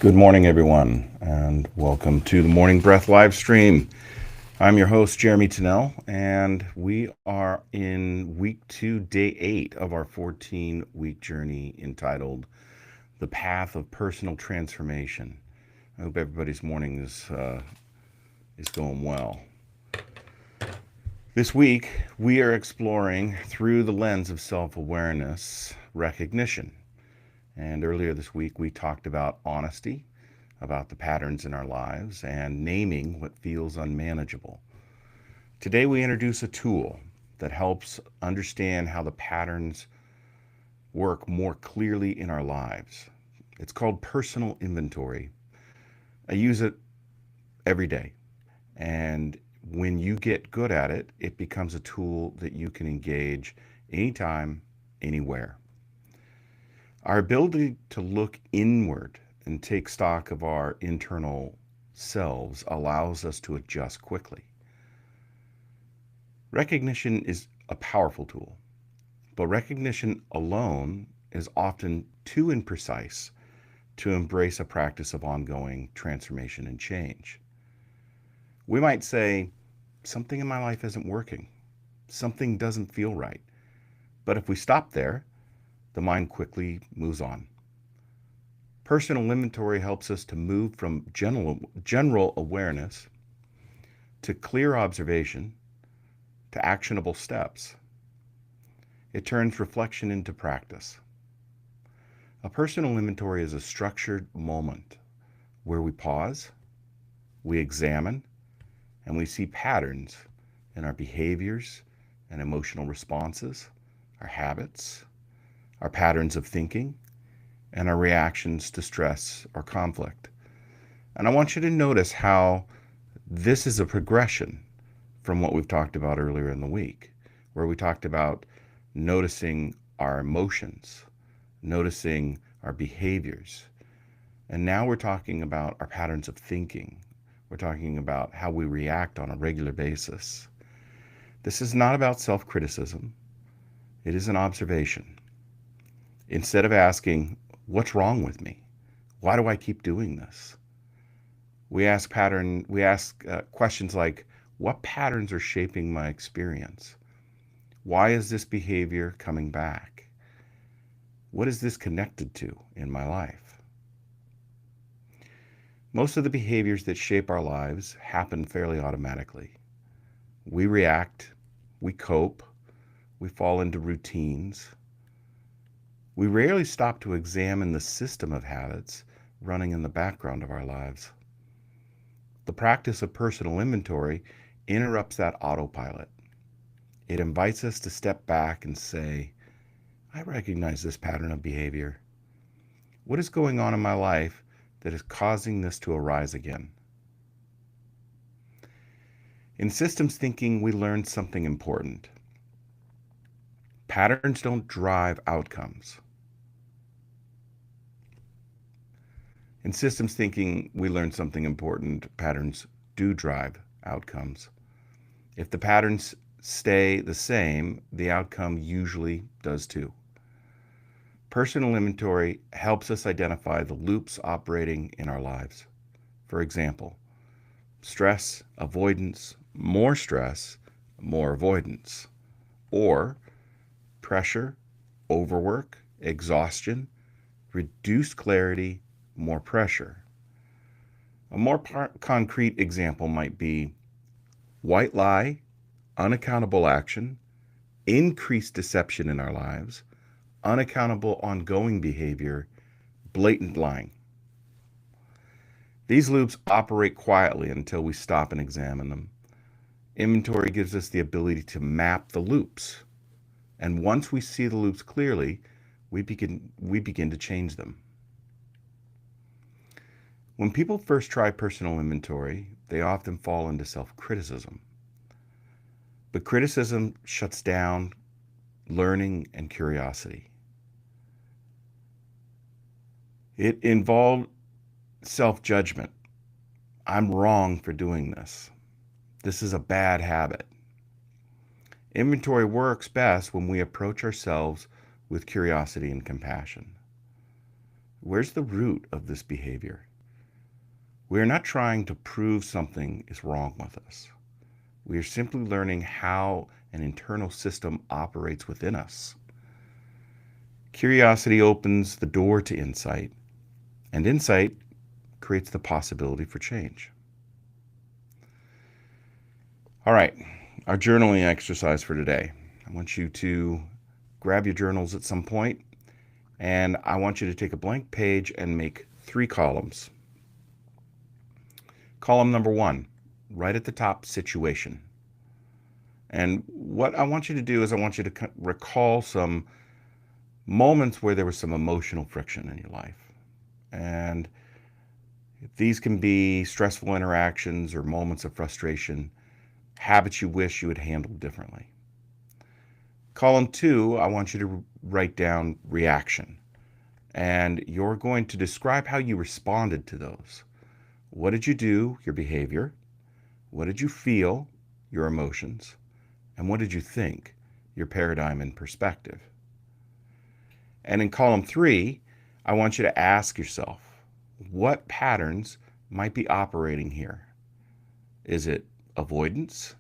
Good morning, everyone, and welcome to the Morning Breath live stream. I'm your host, Jeremy Tennell, and we are in week 2, day 8 of our 14-week journey entitled The Path of Personal Transformation. I hope everybody's morning is going well. This week, we are exploring through the lens of self-awareness recognition. And earlier this week, we talked about honesty, about the patterns in our lives, and naming what feels unmanageable. Today, we introduce a tool that helps understand how the patterns work more clearly in our lives. It's called personal inventory. I use it every day. And when you get good at it, it becomes a tool that you can engage anytime, anywhere. Our ability to look inward and take stock of our internal selves allows us to adjust quickly. Recognition is a powerful tool, but recognition alone is often too imprecise to embrace a practice of ongoing transformation and change. We might say, something in my life isn't working. Something doesn't feel right. But if we stop there, the mind quickly moves on. Personal inventory helps us to move from general awareness to clear observation to actionable steps. It turns reflection into practice. A personal inventory is a structured moment where we pause, we examine, and we see patterns in our behaviors and emotional responses, our habits, our patterns of thinking, and our reactions to stress or conflict. And I want you to notice how this is a progression from what we've talked about earlier in the week, where we talked about noticing our emotions, noticing our behaviors. And now we're talking about our patterns of thinking. We're talking about how we react on a regular basis. This is not about self-criticism. It is an observation. Instead of asking, what's wrong with me? Why do I keep doing this? We ask questions like, what patterns are shaping my experience? Why is this behavior coming back? What is this connected to in my life? Most of the behaviors that shape our lives happen fairly automatically. We react, we cope, we fall into routines. We rarely stop to examine the system of habits running in the background of our lives. The practice of personal inventory interrupts that autopilot. It invites us to step back and say, I recognize this pattern of behavior. What is going on in my life that is causing this to arise again? In systems thinking, we learned something important. Patterns don't drive outcomes. In systems thinking, we learned something important. Patterns do drive outcomes. If the patterns stay the same, the outcome usually does too. Personal inventory helps us identify the loops operating in our lives. For example, stress, avoidance, more avoidance, or pressure, overwork, exhaustion, reduced clarity, more pressure. A more concrete example might be white lie, unaccountable action, increased deception in our lives, unaccountable ongoing behavior, blatant lying. These loops operate quietly until we stop and examine them. Inventory gives us the ability to map the loops. And once we see the loops clearly, we begin to change them. When people first try personal inventory, they often fall into self-criticism. But criticism shuts down learning and curiosity. It involved self-judgment. I'm wrong for doing this. This is a bad habit. Inventory works best when we approach ourselves with curiosity and compassion. Where's the root of this behavior? We are not trying to prove something is wrong with us. We are simply learning how an internal system operates within us. Curiosity opens the door to insight, and insight creates the possibility for change. All right, our journaling exercise for today. I want you to grab your journals at some point, and I want you to take a blank page and make 3 columns. Column number 1, right at the top, situation. And what I want you to do is I want you to recall some moments where there was some emotional friction in your life. And these can be stressful interactions or moments of frustration, habits you wish you had handled differently. Column 2, I want you to write down reaction. And you're going to describe how you responded to those. What did you do, your behavior? What did you feel, your emotions? And what did you think, your paradigm and perspective? And in column 3, I want you to ask yourself, what patterns might be operating here? Is it avoidance?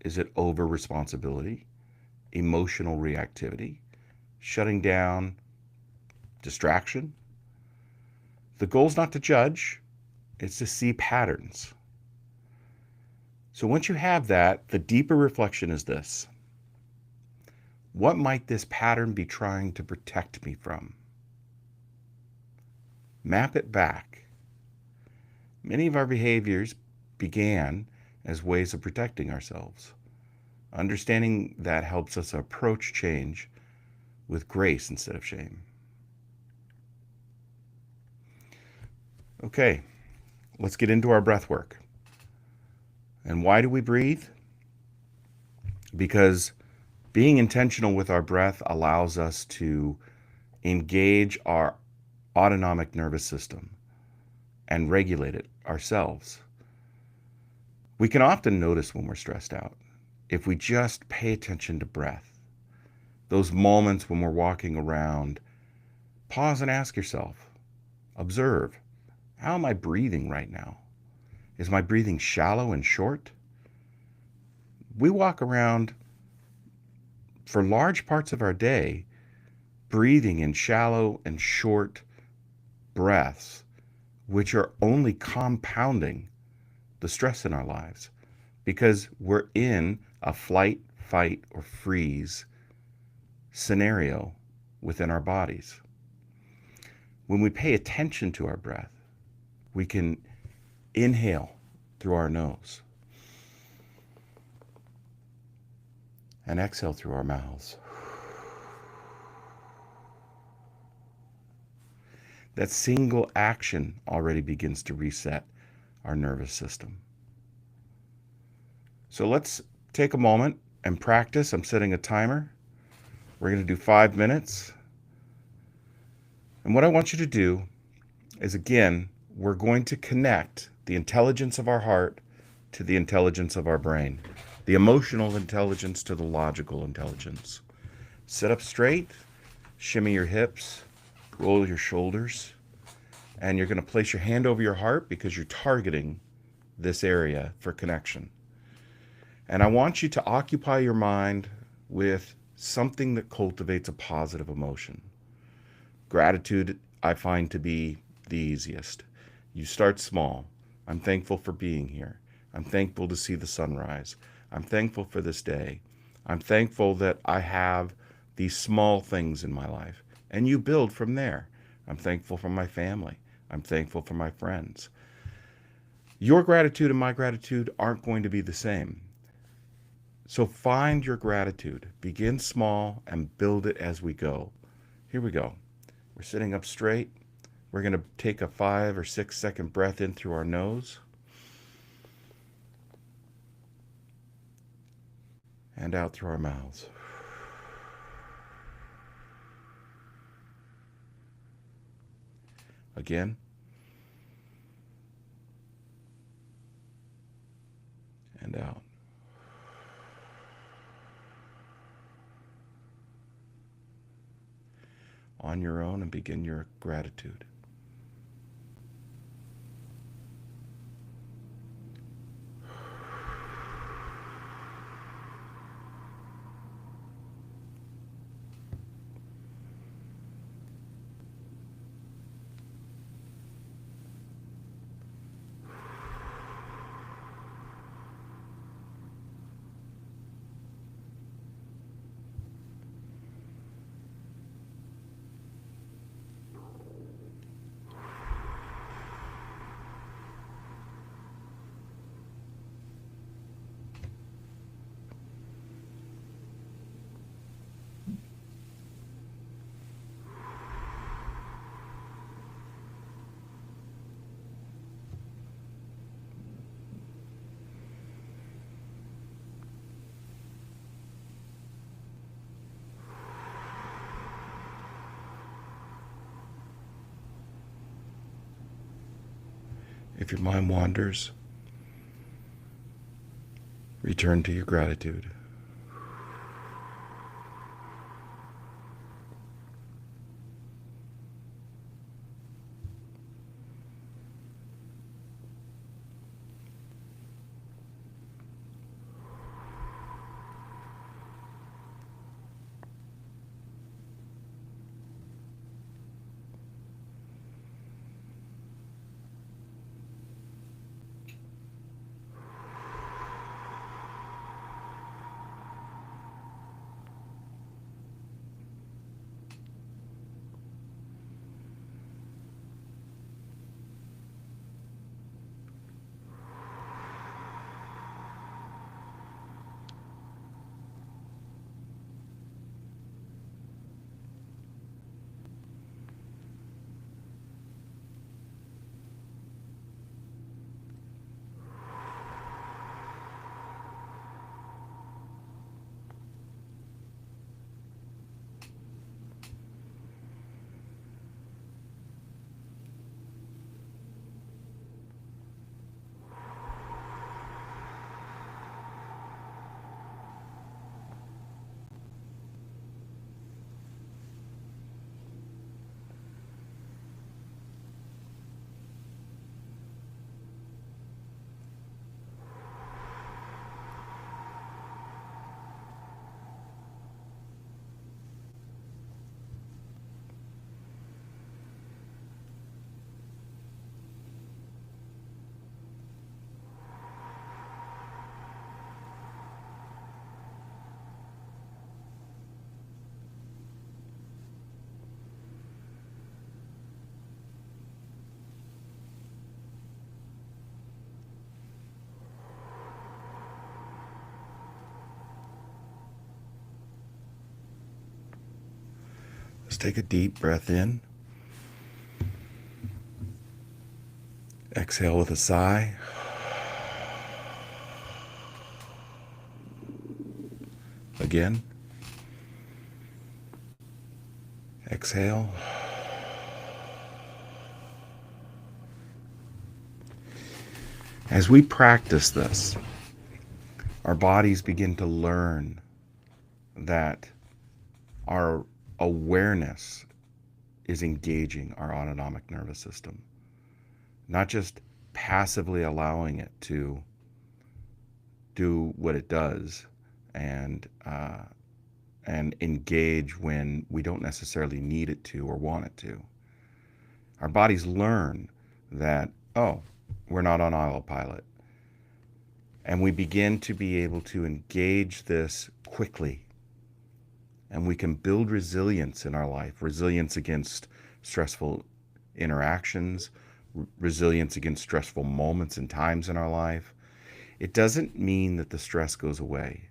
Is it over responsibility? Emotional reactivity? Shutting down? Distraction? The goal is not to judge, it's to see patterns. So once you have that, the deeper reflection is this. What might this pattern be trying to protect me from? Map it back. Many of our behaviors began as ways of protecting ourselves. Understanding that helps us approach change with grace instead of shame. Okay, let's get into our breath work. And why do we breathe? Because being intentional with our breath allows us to engage our autonomic nervous system and regulate it ourselves. We can often notice when we're stressed out if we just pay attention to breath. Those moments when we're walking around, pause and ask yourself, observe, how am I breathing right now? Is my breathing shallow and short? We walk around for large parts of our day breathing in shallow and short breaths, which are only compounding the stress in our lives because we're in a flight, fight, or freeze scenario within our bodies. When we pay attention to our breath, we can inhale through our nose and exhale through our mouths. That single action already begins to reset our nervous system. So let's take a moment and practice. I'm setting a timer. We're going to do 5 minutes. And what I want you to do is, again, we're going to connect the intelligence of our heart to the intelligence of our brain, the emotional intelligence to the logical intelligence. Sit up straight, shimmy your hips, roll your shoulders, and you're going to place your hand over your heart because you're targeting this area for connection. And I want you to occupy your mind with something that cultivates a positive emotion. Gratitude, I find to be the easiest. You start small. I'm thankful for being here. I'm thankful to see the sunrise. I'm thankful for this day. I'm thankful that I have these small things in my life. And you build from there. I'm thankful for my family. I'm thankful for my friends. Your gratitude and my gratitude aren't going to be the same. So find your gratitude. Begin small and build it as we go. Here we go. We're sitting up straight. We're going to take a 5 or 6 second breath in through our nose and out through our mouths. Again. And out. On your own, and begin your gratitude. If your mind wanders, return to your gratitude. Let's take a deep breath in. Exhale with a sigh. Again. Exhale. As we practice this, our bodies begin to learn that our awareness is engaging our autonomic nervous system, not just passively allowing it to do what it does and engage when we don't necessarily need it to or want it to. Our bodies learn that, oh, we're not on autopilot. And we begin to be able to engage this quickly. And we can build resilience in our life, resilience against stressful interactions, resilience against stressful moments and times in our life. It doesn't mean that the stress goes away,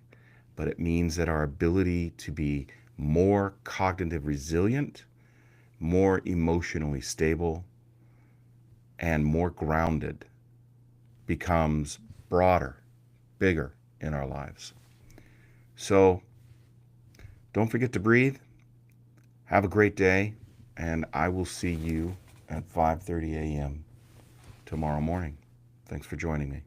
but it means that our ability to be more cognitive resilient, more emotionally stable, and more grounded becomes broader, bigger in our lives. So don't forget to breathe. Have a great day, and I will see you at 5:30 a.m. tomorrow morning. Thanks for joining me.